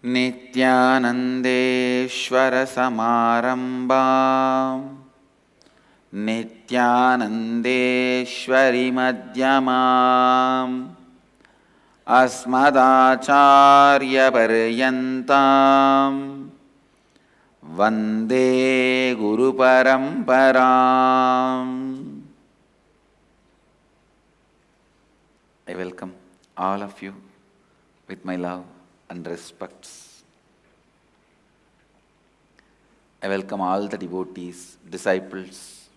नित्यानन्देश्वरसमारम्भां नित्यानन्देश्वरिमध्यमाम् अस्मदाचार्यपर्यन्तां वन्दे गुरुपरम्पराम्. I welcome all of you with my love and respects. I welcome all the devotees, disciples,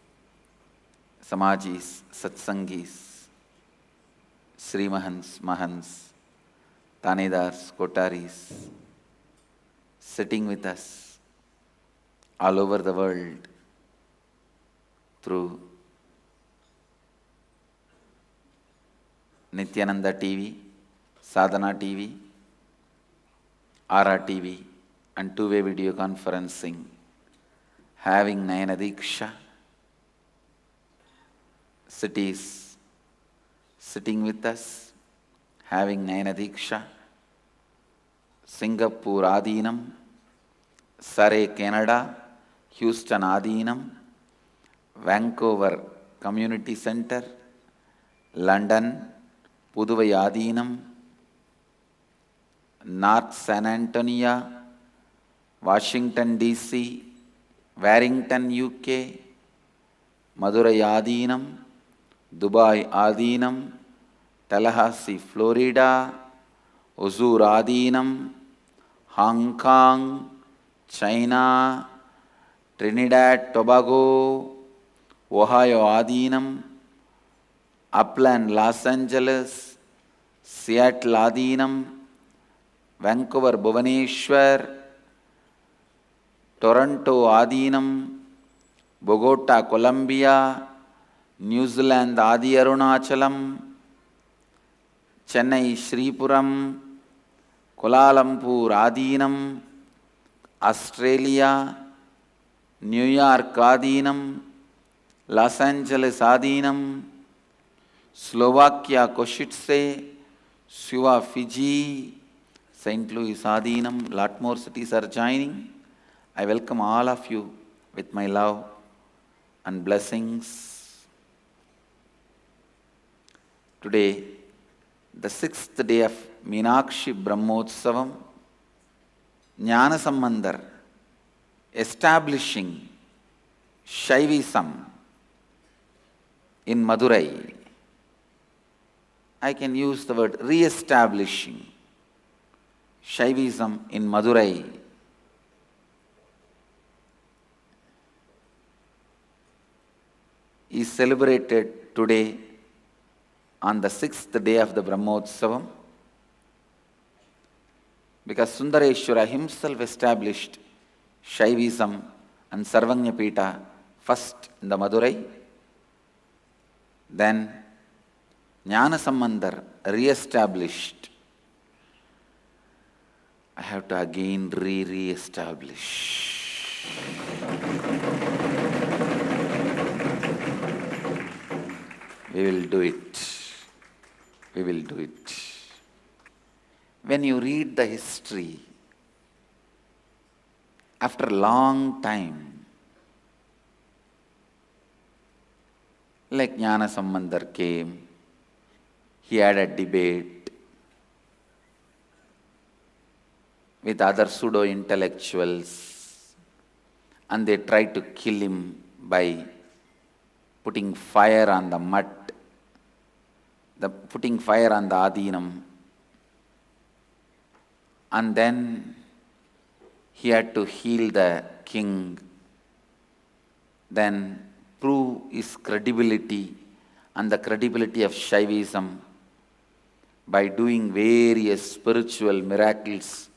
Samajis, Satsangis, Sri Mahans, Mahans, Tanedars, Kotaris, sitting with us all over the world through Nityananda TV, Sadhana TV, Ara TV, and two-way video conferencing, having Nayana Diksha, cities sitting with us, having Nayana Diksha, Singapore Adinam, Surrey, Canada, Houston Adinam, Vancouver Community Center, London, Puduvai Adinam, North San Antonio, Washington DC, Warrington UK, Madurai Adinam, Dubai Adinam, Tallahassee, Florida, Hosur Adinam, Hong Kong, China, Trinidad, Tobago, Ohio Adinam, Upland, Los Angeles, Seattle Adinam, Vancouver, Bhubaneswar, Toronto Adinam, Bogota, Colombia, New Zealand Adi Arunachalam, Chennai Shripuram, Kuala Lumpur Adinam, Australia, New York Adinam, Los Angeles Adinam, Slovakia Košice, Suva Fiji, St. Louis Adinam, lot more cities are joining. I welcome all of you with my love and blessings. Today, the 6th day of Meenakshi Brahmotsavam, Jnana Sambandar, establishing Shaivism in Madurai. I can use the word re-establishing Shaivism in Madurai. Is celebrated today on the 6th day of the Brahmotsavam because Sundareshwara himself established Shaivism and Sarvanyapita first in the Madurai. Then Jnana Sambandar re-established. I have to again re-establish. We will do it. We will do it. When you read the history, after a long time, like Jnana Sambandar came, he had a debate with other pseudo-intellectuals and they tried to kill him by putting fire on the mud, putting fire on the Adinam. And then he had to heal the king, then prove his credibility and the credibility of Shaivism by doing various spiritual miracles,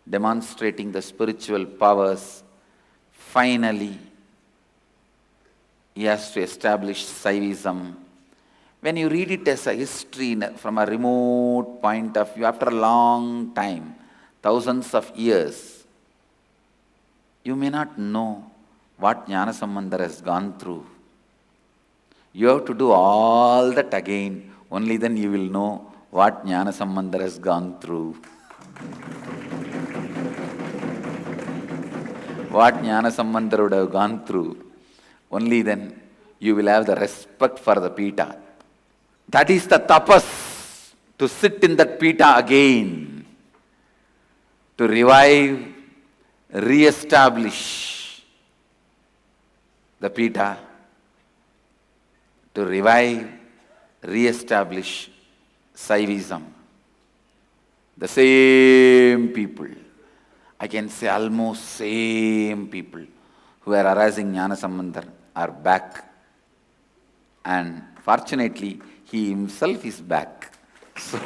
demonstrating the spiritual powers. Finally, he has to establish Shaivism. When you read it as a history from a remote point of view, after a long time, thousands of years, you may not know what Jnana Sambandar has gone through. You have to do all that again, only then you will know what Jnana Sambandar has gone through. what Jnanasambandar would have gone through, only then you will have the respect for the Pita. That is the tapas, to sit in that Pita again, to revive, re-establish the Pita, to revive, re-establish Saivism. The same people, I can say almost same people who are harassing Jnanasambandar are back. And fortunately, he himself is back. So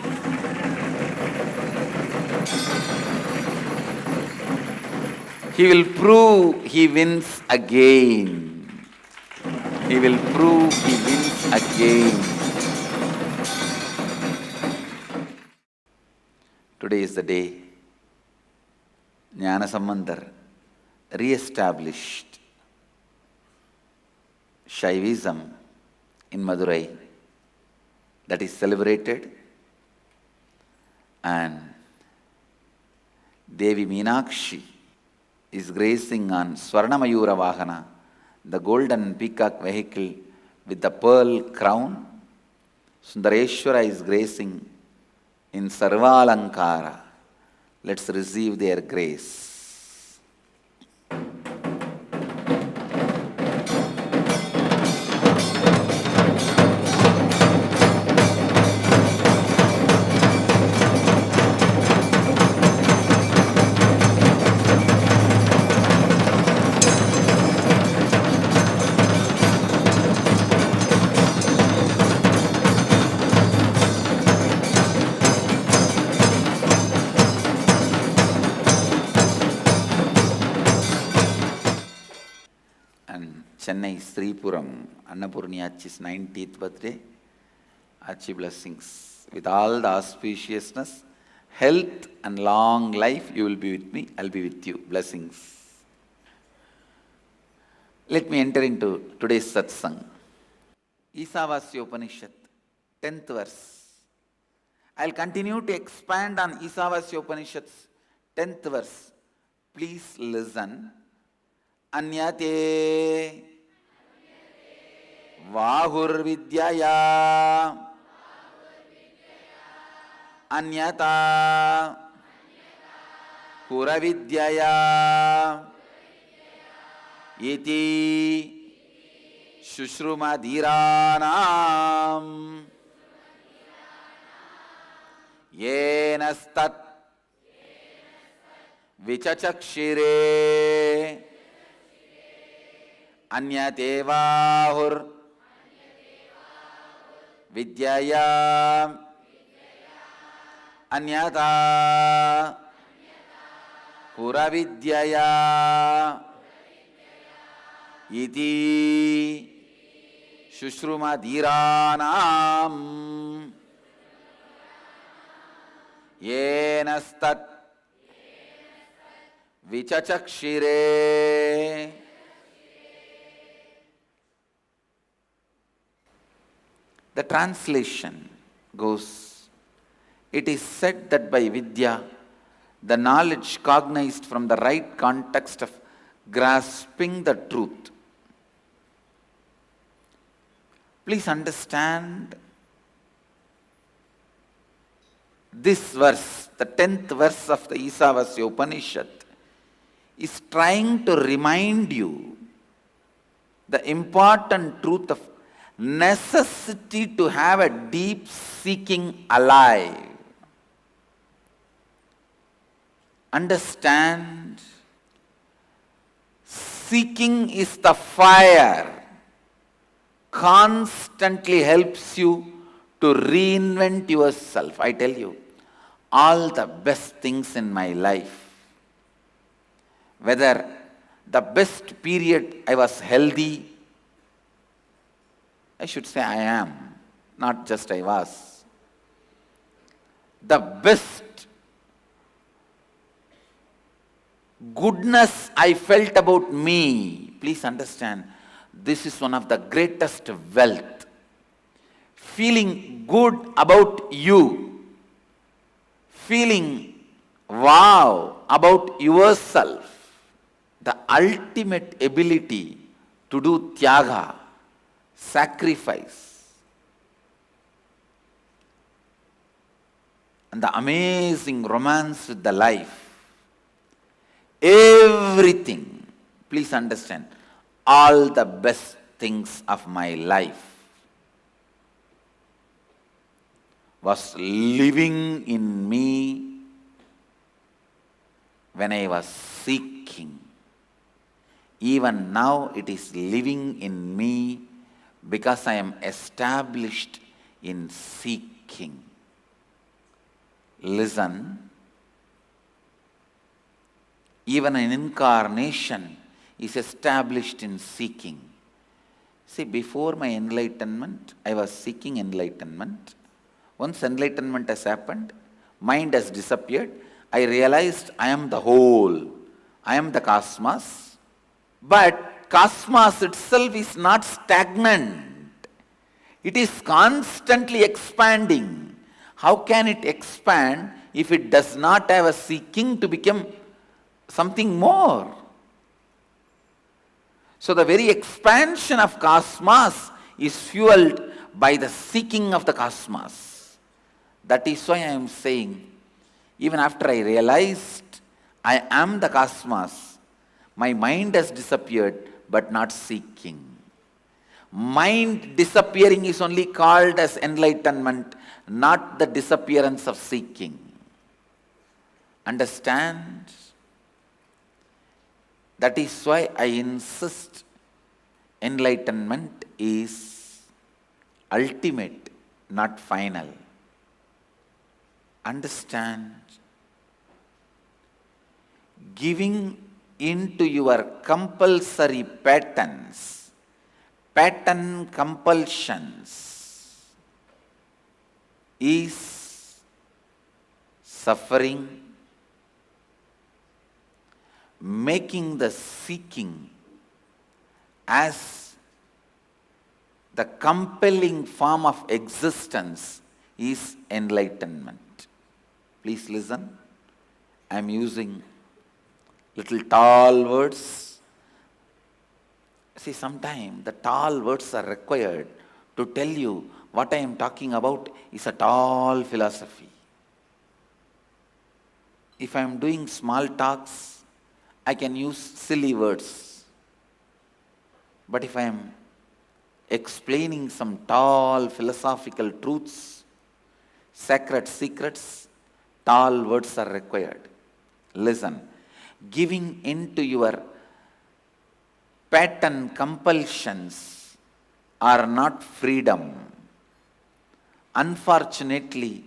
he will prove he wins again. He will prove he wins again. Today is the day Jnanasambandar re-established Shaivism in Madurai. That is celebrated, and Devi Meenakshi is gracing on Swarnamayura Vahana, the golden peacock vehicle with the pearl crown. Sundareshwara is gracing in Sarvalankara. Let's receive their grace. Chennai Sripuram, Annapurni Achi's 90th birthday. Achi blessings. With all the auspiciousness, health and long life, you will be with me, I'll be with you. Blessings. Let me enter into today's satsang. Isavasya Upanishad, 10th verse. I'll continue to expand on Isavasya Upanishad's 10th verse. Please listen. Anyate Vahurvidyaya Anyata Puravidyaya Iti Shushrumadhiranam Yenastat Vichachakshire Anyatevahur Vidyaya Anyata Puravidyaya Iti Shushrumadhiranam Yenastat Vichachakshire. The translation goes, it is said that by Vidya, the knowledge cognized from the right context of grasping the truth. Please understand this verse, the 10th verse of the Isavasya Upanishad, is trying to remind you the important truth of necessity to have a deep seeking alive. Understand, seeking is the fire, constantly helps you to reinvent yourself. I tell you, all the best things in my life, whether the best period I was healthy, I should say I am, not just I was. The best goodness I felt about me, please understand, this is one of the greatest wealth. Feeling good about you, feeling wow about yourself, the ultimate ability to do tyaga, sacrifice, and the amazing romance with the life. Everything, please understand, all the best things of my life was living in me when I was seeking. Even now it is living in me because I am established in seeking. Listen, even an incarnation is established in seeking. See, before my enlightenment, I was seeking enlightenment. Once enlightenment has happened, mind has disappeared, I realized I am the whole, I am the cosmos. But cosmos itself is not stagnant. It is constantly expanding. How can it expand if it does not have a seeking to become something more? So the very expansion of cosmos is fueled by the seeking of the cosmos. That is why I am saying, even after I realized I am the cosmos, my mind has disappeared but not seeking. Mind disappearing is only called as enlightenment, not the disappearance of seeking. Understand? That is why I insist enlightenment is ultimate, not final. Understand? Giving into your compulsory patterns, pattern compulsions, is suffering. Making the seeking as the compelling form of existence is enlightenment. Please listen. I am using little tall words. See, sometimes the tall words are required to tell you what I am talking about is a tall philosophy. If I am doing small talks, I can use silly words. But if I am explaining some tall philosophical truths, sacred secrets, tall words are required. Listen, giving into your pattern compulsions are not freedom. Unfortunately,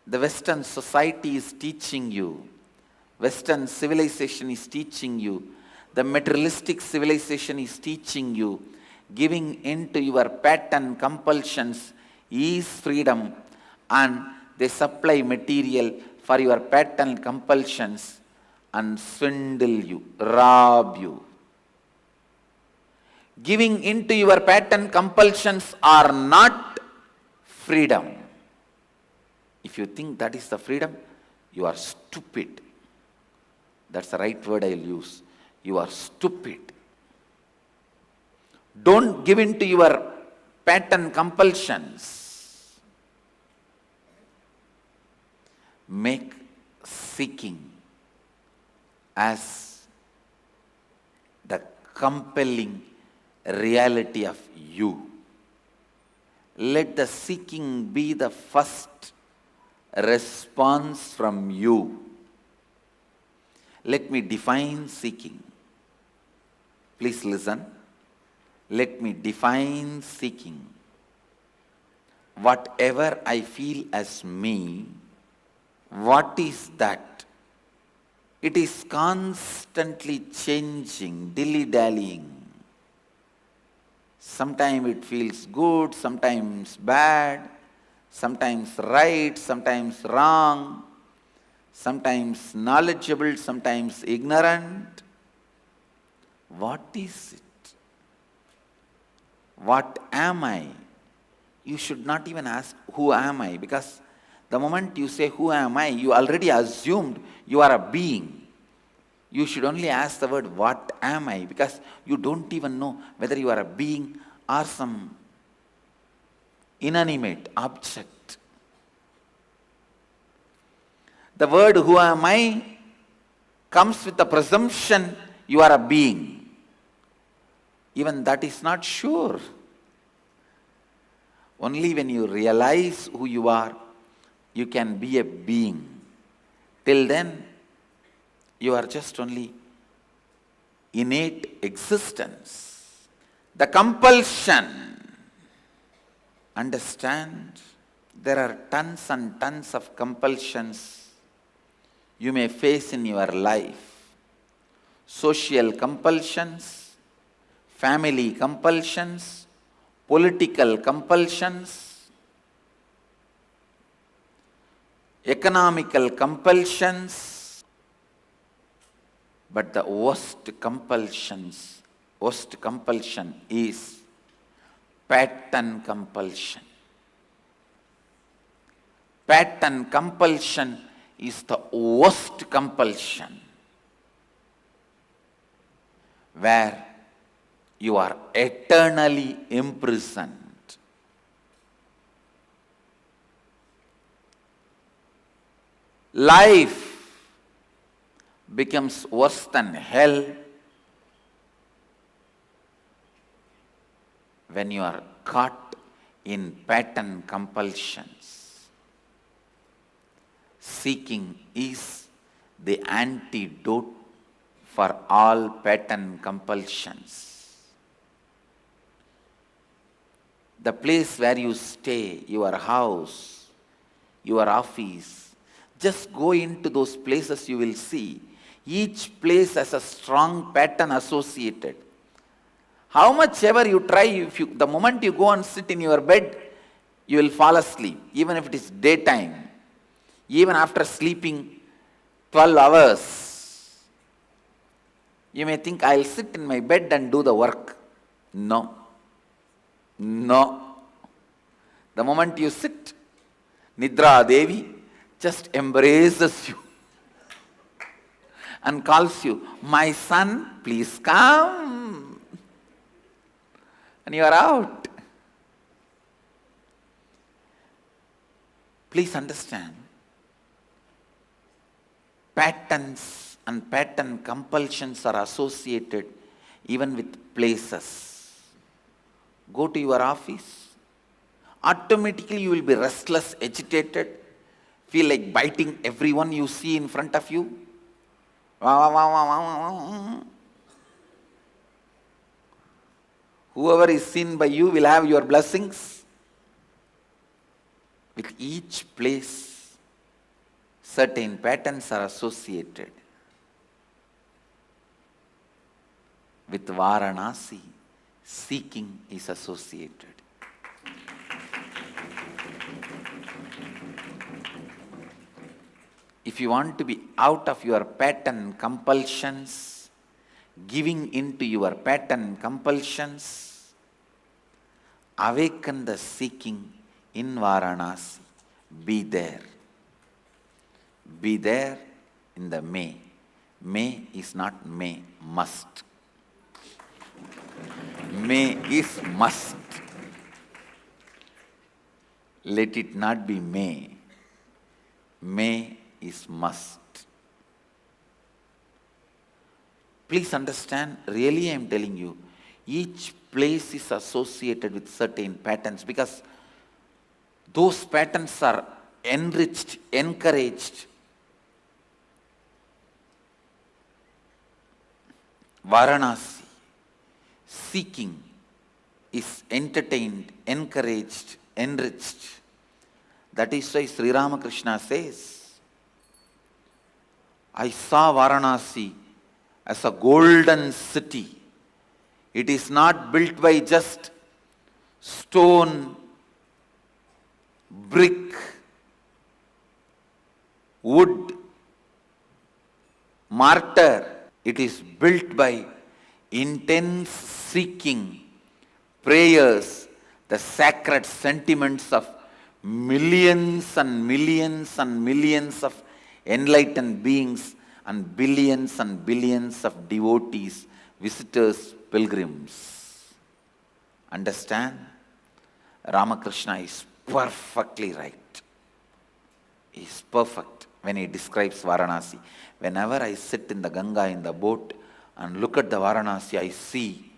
the Western society is teaching you, Western civilization is teaching you, the materialistic civilization is teaching you, giving into your pattern compulsions is freedom, and they supply material for your pattern compulsions and swindle you, rob you. Giving into your pattern compulsions are not freedom. If you think that is the freedom, you are stupid. That's the right word I will use. You are stupid. Don't give in to your pattern compulsions. Make seeking as the compelling reality of you. Let the seeking be the first response from you. Let me define seeking. Please listen. Let me define seeking. Whatever I feel as me, what is that? It is constantly changing, dilly-dallying. Sometimes it feels good, sometimes bad, sometimes right, sometimes wrong, sometimes knowledgeable, sometimes ignorant. What is it? What am I? You should not even ask, who am I? Because the moment you say, who am I, you already assumed you are a being. You should only ask the word, what am I? Because you don't even know whether you are a being or some inanimate object. The word who am I comes with the presumption you are a being. Even that is not sure. Only when you realize who you are, you can be a being. Till then, you are just only innate existence. The compulsion. Understand, there are tons and tons of compulsions you may face in your life. Social compulsions, family compulsions, political compulsions, economical compulsions. But the worst compulsion is pattern compulsion. Pattern compulsion is the worst compulsion, where you are eternally imprisoned. Life becomes worse than hell when you are caught in pattern compulsions. Seeking is the antidote for all pattern compulsions. The place where you stay, your house, your office, just go into those places, you will see each place has a strong pattern associated. How much ever you try, the moment you go and sit in your bed, you will fall asleep, even if it is daytime. Even after sleeping 12 hours, you may think, I'll sit in my bed and do the work. No. No. The moment you sit, Nidra Devi just embraces you and calls you, my son, please come. And you are out. Please understand, patterns and pattern compulsions are associated even with places. Go to your office, automatically you will be restless, agitated, feel like biting everyone you see in front of you. Whoever is seen by you will have your blessings. With each place, certain patterns are associated. With Varanasi, seeking is associated. If you want to be out of your pattern compulsions, giving into your pattern compulsions, awaken the seeking in Varanasi. Be there. Be there in the may. May is not may, must. May is must. Let it not be may. May is must. Please understand, really I am telling you, each place is associated with certain patterns because those patterns are enriched, encouraged. Varanasi, seeking, is entertained, encouraged, enriched. That is why Sri Ramakrishna says, I saw Varanasi as a golden city. It is not built by just stone, brick, wood, mortar. It is built by intense seeking, prayers, the sacred sentiments of millions and millions and millions of enlightened beings and billions of devotees, visitors, pilgrims. Understand? Ramakrishna is perfectly right. He is perfect when he describes Varanasi. Whenever I sit in the Ganga in the boat and look at the Varanasi, I see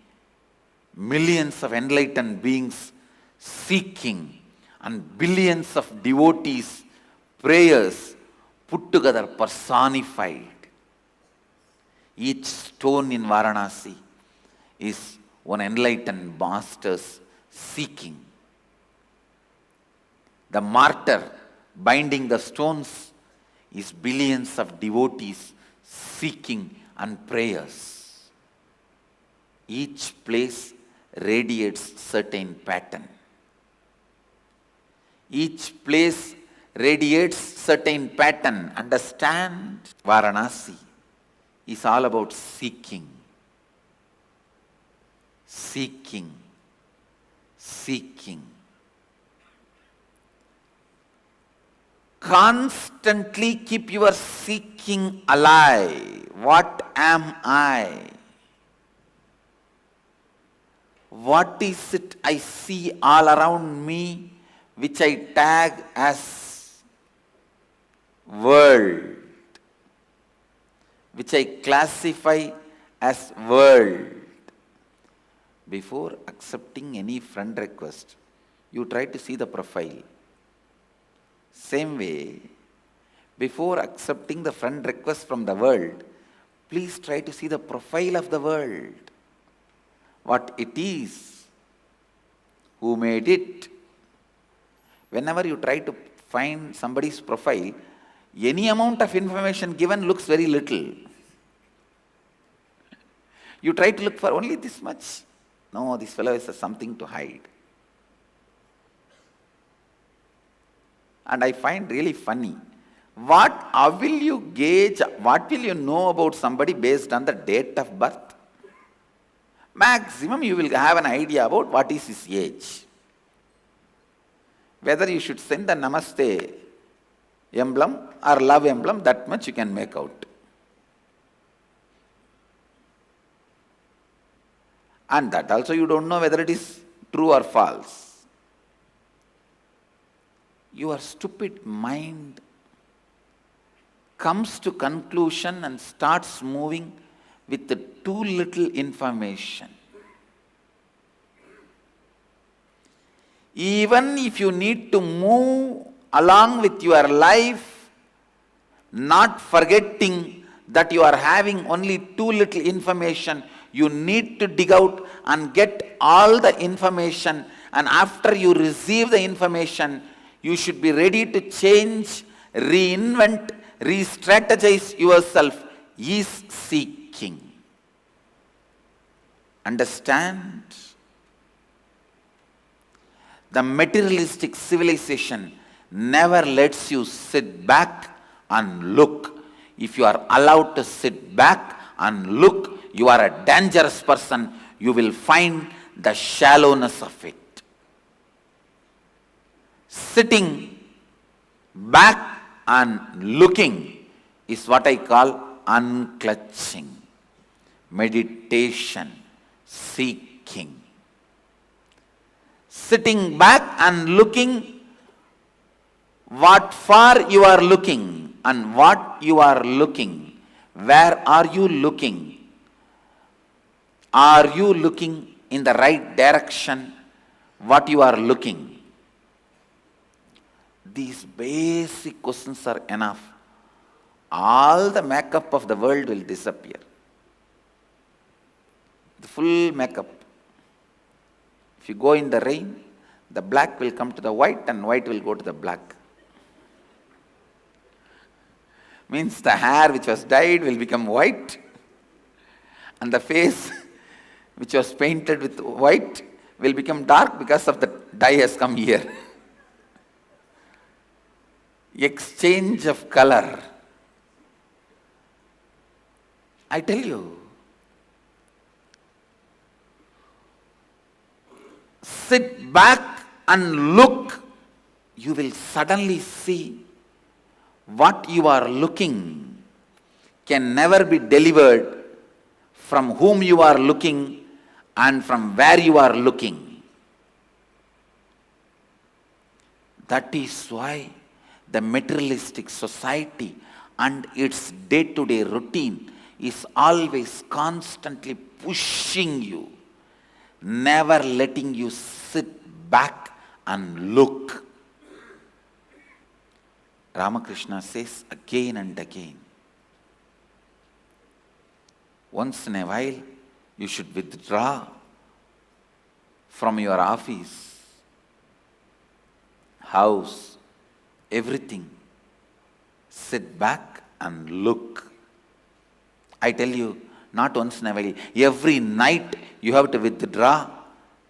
millions of enlightened beings seeking and billions of devotees, prayers put together, personified. Each stone in Varanasi is one enlightened master's seeking. The martyr binding the stones is billions of devotees seeking and prayers. Each place radiates certain pattern. Each place radiates certain pattern. Understand? Varanasi is all about seeking. Seeking. Seeking. Constantly keep your seeking alive. What am I? What is it I see all around me which I tag as world, which I classify as world? Before accepting any friend request, you try to see the profile. Same way, before accepting the friend request from the world, please try to see the profile of the world. What it is, who made it. Whenever you try to find somebody's profile, any amount of information given looks very little. You try to look for only this much. No, this fellow has something to hide. And I find really funny. How will you gauge, what will you know about somebody based on the date of birth? Maximum you will have an idea about what is his age. Whether you should send the Namaste emblem or love emblem, that much you can make out. And that also you don't know whether it is true or false. Your stupid mind comes to conclusion and starts moving with too little information. Even if you need to move along with your life, not forgetting that you are having only too little information, you need to dig out and get all the information, and after you receive the information, you should be ready to change, reinvent, re-strategize yourself, is seeking. Understand? The materialistic civilization never lets you sit back and look. If you are allowed to sit back and look, you are a dangerous person. You will find the shallowness of it. Sitting back and looking is what I call unclutching, meditation, seeking. Sitting back and looking, what far you are looking and what you are looking. Where are you looking? Are you looking in the right direction? What you are looking? These basic questions are enough. All the makeup of the world will disappear. The full makeup. If you go in the rain, the black will come to the white and white will go to the black. Means the hair which was dyed will become white, and the face which was painted with white will become dark because of the dye has come here. Exchange of color. I tell you, sit back and look, you will suddenly see what you are looking can never be delivered from whom you are looking and from where you are looking. That is why the materialistic society and its day-to-day routine is always constantly pushing you, never letting you sit back and look. Ramakrishna says again and again, once in a while you should withdraw from your office, house, everything. Sit back and look. I tell you, not once in a while, every night you have to withdraw,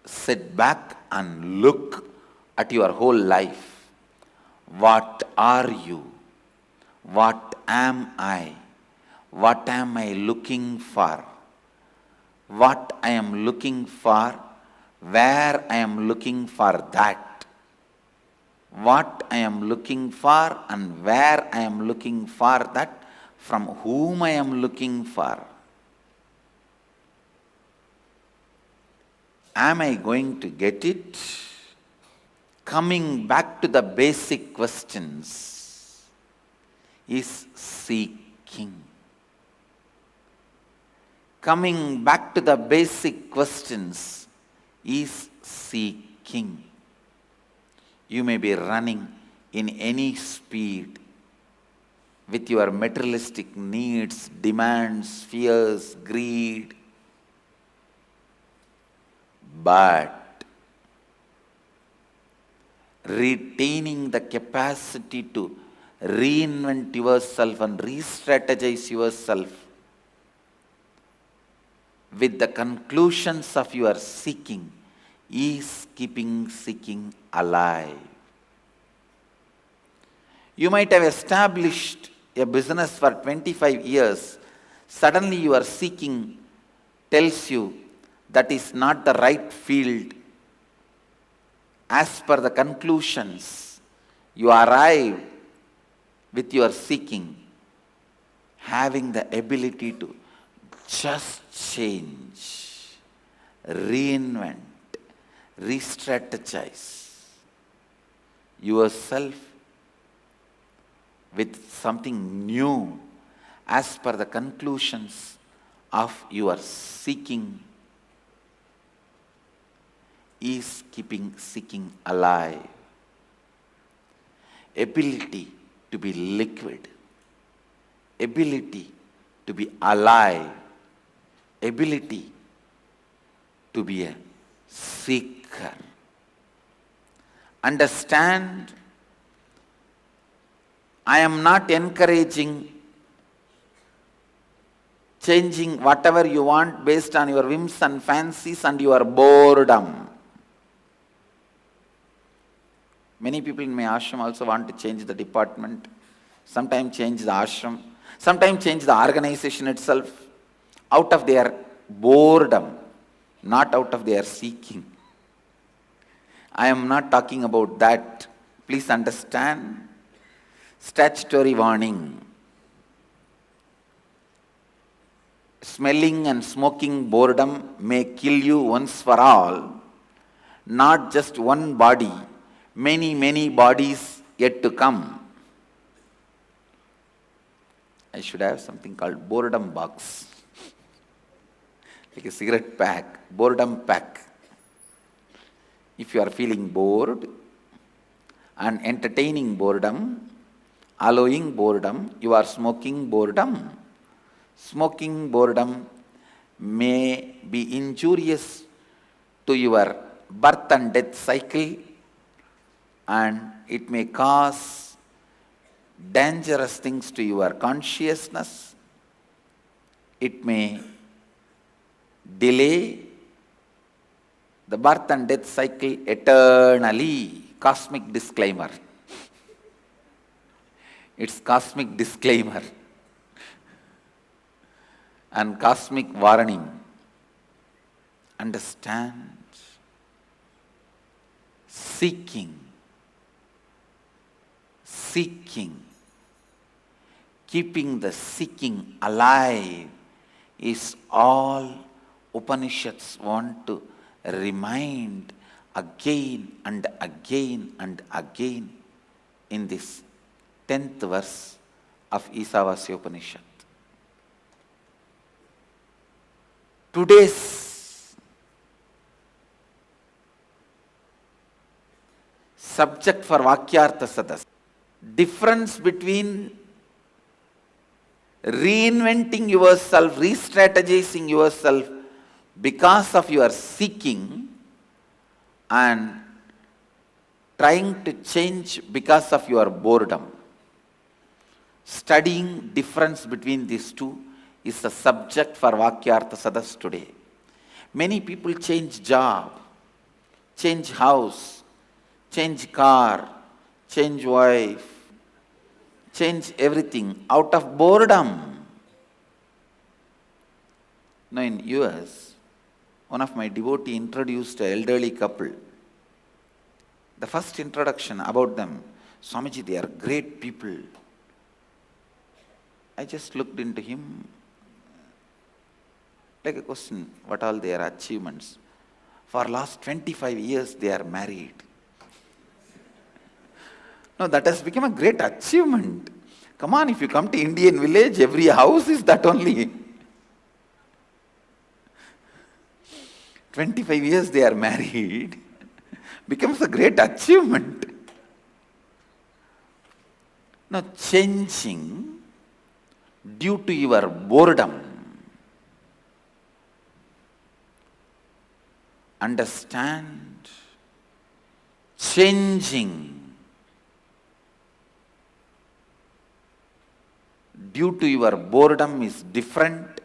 sit back and look at your whole life. What are you? What am I? What am I looking for? What I am looking for? Where I am looking for that? What I am looking for and where I am looking for that? From whom I am looking for? Am I going to get it? Coming back to the basic questions is seeking. Coming back to the basic questions is seeking. You may be running in any speed with your materialistic needs, demands, fears, greed, but retaining the capacity to reinvent yourself and re-strategize yourself with the conclusions of your seeking is keeping seeking alive. You might have established a business for 25 years. Suddenly your seeking tells you that is not the right field. As per the conclusions you arrive with your seeking, having the ability to just change, reinvent, re-strategize yourself with something new as per the conclusions of your seeking is keeping seeking alive. Ability to be liquid, ability to be alive, ability to be a seeker. Understand, I am not encouraging changing whatever you want based on your whims and fancies and your boredom. Many people in my ashram also want to change the department, sometimes change the ashram, sometimes change the organization itself out of their boredom, not out of their seeking. I am not talking about that. Please understand. Statutory warning. Smelling and smoking boredom may kill you once for all. Not just one body, many bodies yet to come. I should have something called boredom box. Like a cigarette pack, boredom pack. If you are feeling bored and entertaining boredom, allowing boredom, you are smoking boredom. Smoking boredom may be injurious to your birth and death cycle, and it may cause dangerous things to your consciousness. It may delay the birth and death cycle eternally. Cosmic disclaimer. It's cosmic disclaimer and cosmic warning. Understand? Seeking keeping the seeking alive is all Upanishads want to remind again and again and again in this 10th verse of Isavasya Upanishad. Today's subject for Vakyartha Sadas, difference between reinventing yourself, re-strategizing yourself because of your seeking and trying to change because of your boredom. Studying difference between these two is the subject for Vakyartha Sadas today. Many people change job, change house, change car, change wife, change everything out of boredom. Now in US, one of my devotee introduced an elderly couple. The first introduction about them, Swamiji, they are great people. I just looked into him like a question, what all their achievements. For last 25 years they are married. No, that has become a great achievement. Come on, if you come to Indian village, every house is that only. 25 years they are married becomes a great achievement. Now, changing due to your boredom. Understand, changing due to your boredom is different.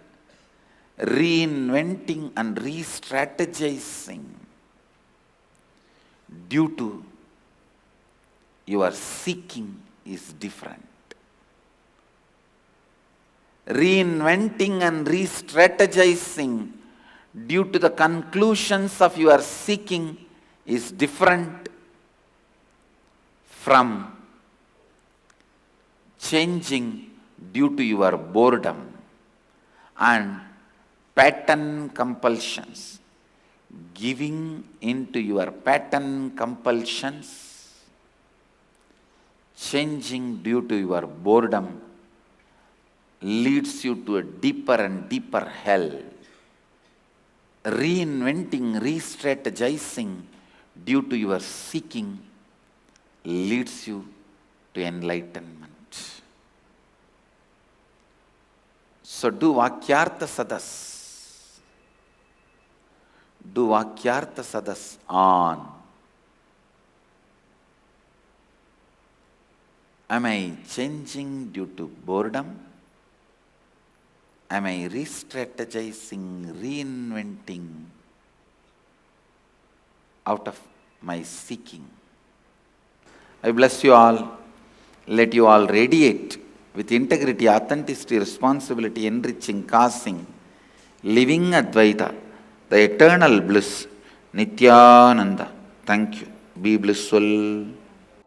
Reinventing and re-strategizing due to your seeking is different. Reinventing and re-strategizing due to the conclusions of your seeking is different from changing due to your boredom and pattern compulsions. Giving into your pattern compulsions, changing due to your boredom leads you to a deeper and deeper hell. Reinventing, re-strategizing due to your seeking leads you to enlightenment. So do Vakyartha Sadas. Do Vakyartha Sadas on. Am I changing due to boredom? Am I re-strategizing, reinventing out of my seeking? I bless you all. Let you all radiate with integrity, authenticity, responsibility, enriching, causing, living Advaita, the eternal bliss, Nityananda. Thank you. Be blissful.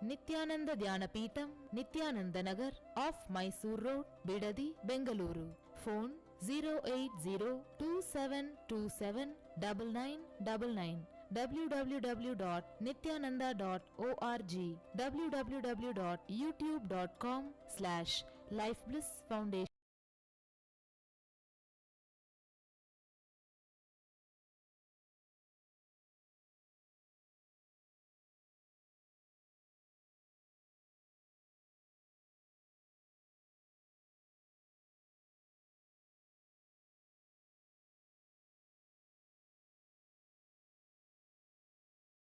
Nityananda Dhyana Peetham, Nityananda Nagar, off Mysore Road, Bidadi, Bengaluru. Phone 08027279999. www.nityananda.org. www.youtube.com/Life Bliss Foundation.